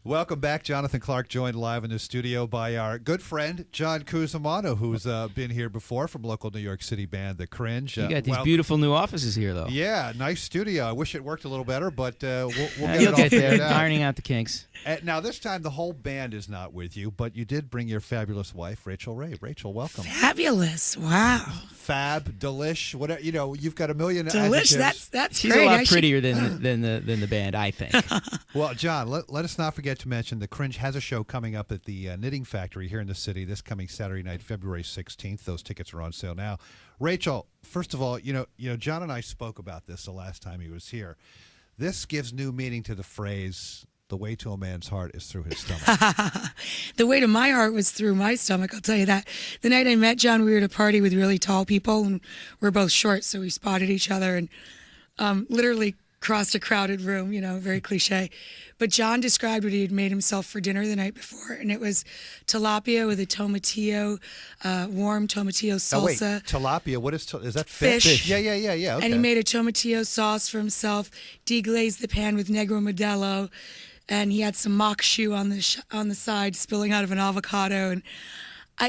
Welcome back. Jonathan Clarke joined live in the studio by our good friend, John Cusimano, who's been here before from local New York City band, The Cringe. You got these beautiful new offices here, though. Yeah, nice studio. I wish it worked a little better, but we'll get You'll it all get figured there, out. ironing out the kinks. Now, this time, the whole band is not with you, but you did bring your fabulous wife, Rachel Ray. Rachel, welcome. Fabulous. Wow. Fab, delish, whatever. You know, you've got a million Delish, adjectives. that's She's great. a lot prettier than the band, I think. Well, John, let us not forget to mention The Cringe has a show coming up at the Knitting Factory here in the city this coming Saturday night, February 16th. Those tickets are on sale now. Rachel, first of all, you know, John and I spoke about this the last time he was here. This gives new meaning to the phrase, the way to a man's heart is through his stomach. The way to my heart was through my stomach, I'll tell you that. The night I met John, we were at a party with really tall people, and we're both short, so we spotted each other and literally crossed a crowded room, very cliche. But John described what he had made himself for dinner the night before, and it was tilapia with a tomatillo, warm tomatillo salsa. Oh, wait, tilapia, what is that Fish. Yeah, okay. And he made a tomatillo sauce for himself, deglazed the pan with Negro Modelo, and he had some mock shoe on the side spilling out of an avocado. And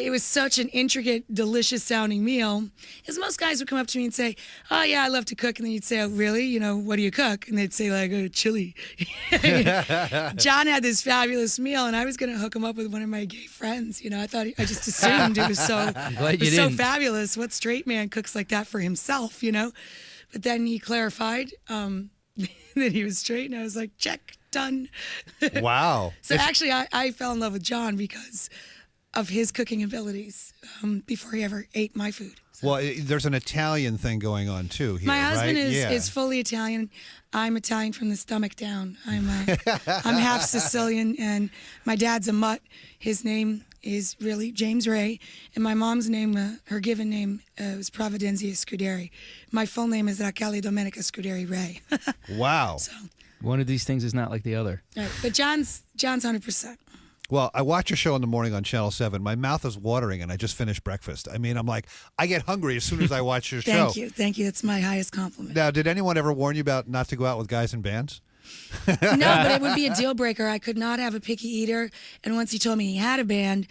it was such an intricate, delicious sounding meal. As most guys would come up to me and say, "Oh yeah, I love to cook," and then you'd say, "Oh really? What do you cook?" And they'd say like, "Oh, chili." John had this fabulous meal, and I was going to hook him up with one of my gay friends. I just assumed it was so fabulous. What straight man cooks like that for himself? But then he clarified that he was straight, and I was like, check, done. Wow. So actually, I fell in love with John because of his cooking abilities before he ever ate my food. So. Well, there's an Italian thing going on, too, here, my husband right? is fully Italian. I'm Italian from the stomach down. I'm half Sicilian, and my dad's a mutt. His name is really James Ray, and my mom's name, her given name, was Providenzia Scuderi. My full name is Rachele Domenica Scuderi Ray. Wow. So, one of these things is not like the other. right, but John's 100%. Well, I watch your show in the morning on Channel 7. My mouth is watering, and I just finished breakfast. I mean, I'm like, I get hungry as soon as I watch your show. Thank you. That's my highest compliment. Now, did anyone ever warn you about not to go out with guys in bands? No, but it would be a deal breaker. I could not have a picky eater. And once he told me he had a band,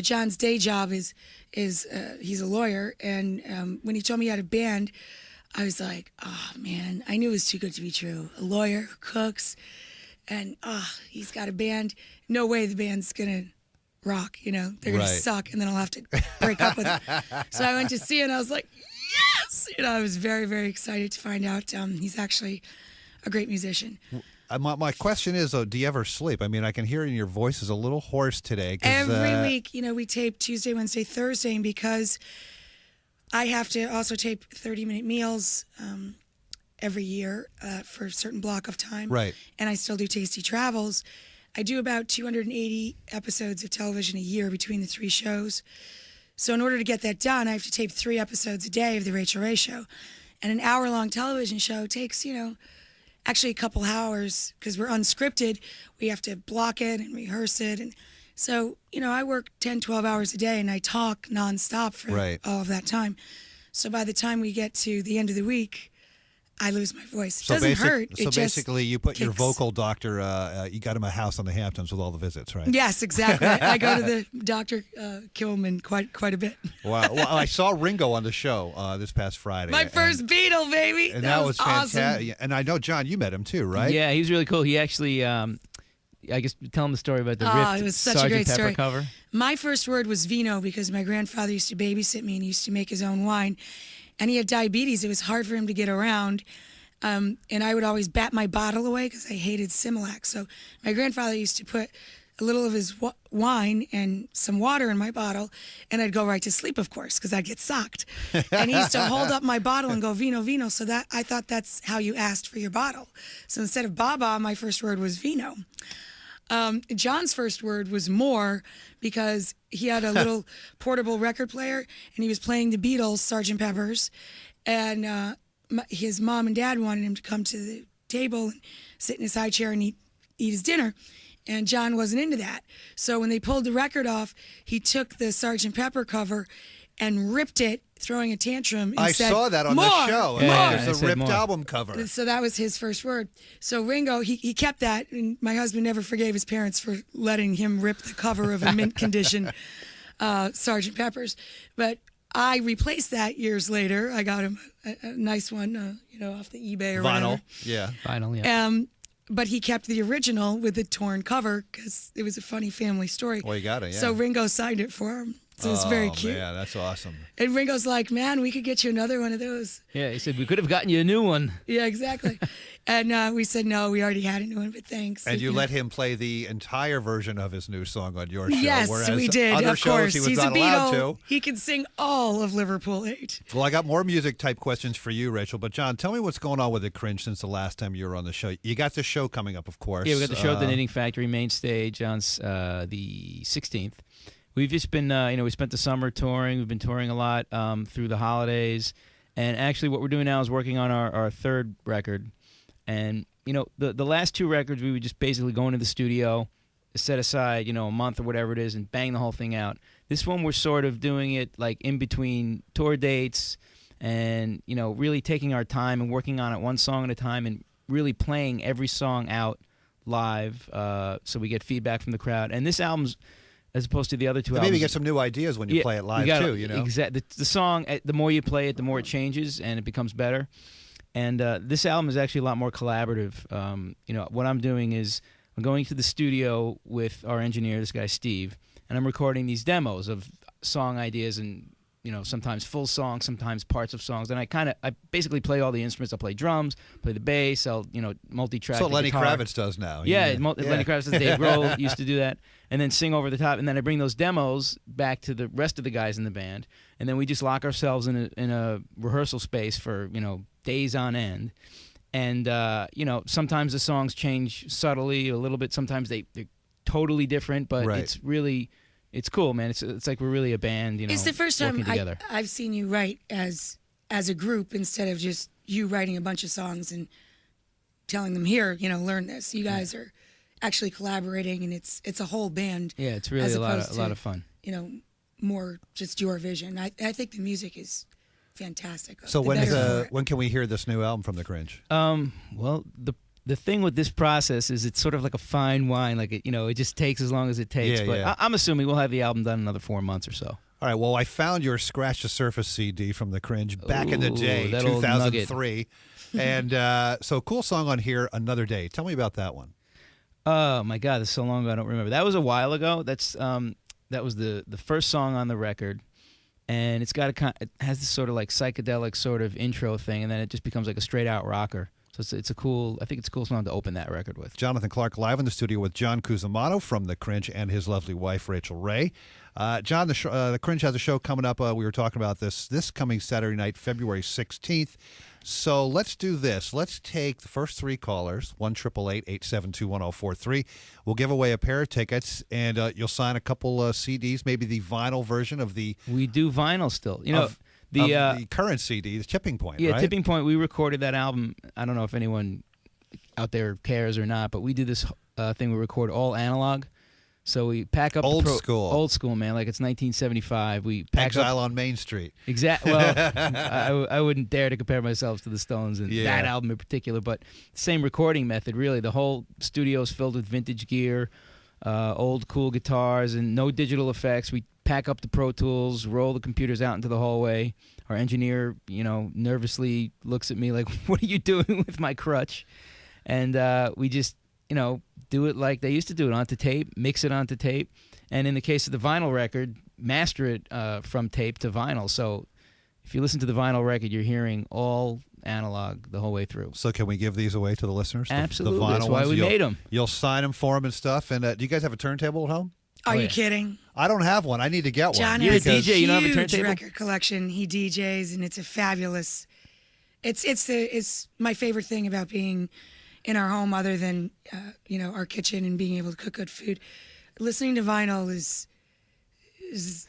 John's day job is he's a lawyer. And when he told me he had a band, I was like, oh man, I knew it was too good to be true. A lawyer who cooks, and he's got a band. No way the band's gonna rock. They're gonna suck, and then I'll have to break up with it. So I went to see it, and I was like, yes. I was very, very excited to find out he's actually a great musician. My question is, do you ever sleep? I mean, I can hear in your voice is a little hoarse today. Every week, we tape Tuesday, Wednesday, Thursday, and because I have to also tape 30-minute meals every year for a certain block of time. Right. And I still do Tasty Travels. I do about 280 episodes of television a year between the three shows. So in order to get that done, I have to tape 3 episodes a day of The Rachel Ray Show. And an hour-long television show takes, actually a couple hours because we're unscripted. We have to block it and rehearse it. And so, I work 10, 12 hours a day, and I talk nonstop for all of that time. So by the time we get to the end of the week, I lose my voice. It doesn't hurt. So basically, you put your kicks. vocal doctor, you got him a house on the Hamptons with all the visits, right? Yes, exactly. I go to the doctor, kill him in quite a bit. Wow. Well, I saw Ringo on the show this past Friday. My first Beatle, baby. And that was awesome. fantastic. And I know, John, you met him too, right? Yeah, he was really cool. He actually, I guess, tell him the story about the ripped it was such Sgt. a great Pepper story. cover. My first word was vino because my grandfather used to babysit me and he used to make his own wine. And he had diabetes. It was hard for him to get around. And I would always bat my bottle away because I hated Similac. So my grandfather used to put a little of his wine and some water in my bottle, and I'd go right to sleep, of course, because I'd get socked. And he used to hold up my bottle and go, vino, vino. So that I thought that's how you asked for your bottle. So instead of baba, my first word was vino. John's first word was more because he had a little portable record player, and he was playing the Beatles, Sgt. Pepper's, and his mom and dad wanted him to come to the table and sit in his high chair and eat his dinner. And John wasn't into that. So when they pulled the record off, he took the Sgt. Pepper cover and ripped it, throwing a tantrum. And I said, saw that on more, the show. Yeah, There's I a said ripped more. album cover. So that was his first word. So Ringo, he kept that, and my husband never forgave his parents for letting him rip the cover of a mint condition Sgt. Pepper's. But I replaced that years later. I got him a nice one, off the eBay or Vinyl. whatever. Yeah. Vinyl, yeah. But he kept the original with the torn cover because it was a funny family story. Well, you got it, yeah. So Ringo signed it for him. So it's very cute. Yeah, that's awesome. And Ringo's like, man, we could get you another one of those. Yeah, he said, we could have gotten you a new one. Yeah, exactly. And we said, no, we already had a new one, but thanks. And you let him play the entire version of his new song on your show. Yes, whereas we did, other of shows course. he was He's not a allowed Beatle. to. He can sing all of Liverpool 8. Well, I got more music type questions for you, Rachel. But John, tell me what's going on with the Cringe since the last time you were on the show. You got the show coming up, of course. Yeah, we got the show at the Knitting Factory main stage on the 16th. We've just been, we spent the summer touring. We've been touring a lot through the holidays. And actually what we're doing now is working on our third record. And, the last two records, we would just basically go into the studio, set aside, a month or whatever it is, and bang the whole thing out. This one, we're sort of doing it like in between tour dates and, really taking our time and working on it one song at a time and really playing every song out live so we get feedback from the crowd. And this album's, as opposed to the other two albums. Maybe get some new ideas when you play it live, too, Exactly. The song, the more you play it, the more it changes and it becomes better. And this album is actually a lot more collaborative. What I'm doing is I'm going to the studio with our engineer, this guy Steve, and I'm recording these demos of song ideas and, sometimes full songs, sometimes parts of songs. And I basically play all the instruments. I'll play drums, play the bass, I'll, multi-track So the Lenny guitar. Kravitz does now. Yeah, Lenny Kravitz does. Dave Grohl used to do that. And then sing over the top. And then I bring those demos back to the rest of the guys in the band. And then we just lock ourselves in a rehearsal space for, days on end. And, sometimes the songs change subtly a little bit. Sometimes they're totally different, but it's really... It's cool, man. It's like we're really a band, It's the first time together. I've seen you write as a group instead of just you writing a bunch of songs and telling them, here, learn this. You guys are actually collaborating, and it's a whole band. Yeah, it's really a lot of fun. More just your vision. I think the music is fantastic. So when can we hear this new album from the Cringe? Well, the thing with this process is it's sort of like a fine wine. Like, it just takes as long as it takes. Yeah, but yeah. I'm assuming we'll have the album done in another 4 months or so. All right, well, I found your Scratch the Surface CD from the Cringe back in the Ooh, day, that old 2003. And so cool song on here, Another Day. Tell me about that one. Oh, my God, that's so long ago, I don't remember. That was a while ago. That was the first song on the record. And it has this sort of like psychedelic sort of intro thing, and then it just becomes like a straight-out rocker. So it's a cool song to open that record with. Jonathan Clarke live in the studio with John Cusimano from The Cringe and his lovely wife, Rachel Ray. John, The Cringe has a show coming up. We were talking about this coming Saturday night, February 16th. So let's do this. Let's take the first three callers, 1-888-872-1043. We'll give away a pair of tickets, and you'll sign a couple CDs, maybe the vinyl version of the... We do vinyl still. the current CD, the Tipping Point, yeah, right? Tipping Point, we recorded that album. I don't know if anyone out there cares or not, but we do this thing. We record all analog. So we pack up Old school. Old school, man. Like it's 1975. We pack Exile up, on Main Street. Exactly. Well, I wouldn't dare to compare myself to the Stones and that album in particular, but same recording method, really. The whole studio's filled with vintage gear, old cool guitars, and no digital effects. We pack up the Pro Tools, roll the computers out into the hallway. Our engineer, nervously looks at me like, "What are you doing with my crutch?" And we just, do it like they used to do it, onto tape, mix it onto tape, and in the case of the vinyl record, master it from tape to vinyl. So if you listen to the vinyl record, you're hearing all analog the whole way through. So can we give these away to the listeners? Absolutely. The vinyl That's why ones? we made them. You'll sign them for them and stuff. And do you guys have a turntable at home? Are you yeah. kidding? I don't have one. I need to get one. John You're has a a DJ, you don't have a huge turntable? record collection. He DJs, and it's a fabulous. It's my favorite thing about being in our home, other than our kitchen and being able to cook good food. Listening to vinyl is it's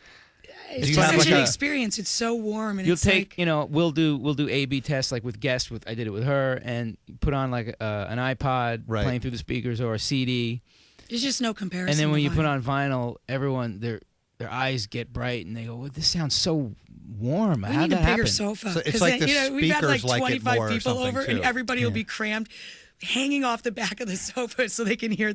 you just have such like an a- experience. It's so warm, and You'll it's take, like, we'll do A/B tests like with guests. I did it with her, and put on like an iPod Right. playing through the speakers or a CD. there's just no comparison. And then when to you put vinyl. on vinyl, everyone their eyes get bright and they go, well, "This sounds so warm. We How'd need a that bigger happen?" sofa. So it's 'Cause like then, the we've had like speakers like it 25 more or people something, over, and too. everybody will be crammed, hanging off the back of the sofa so they can hear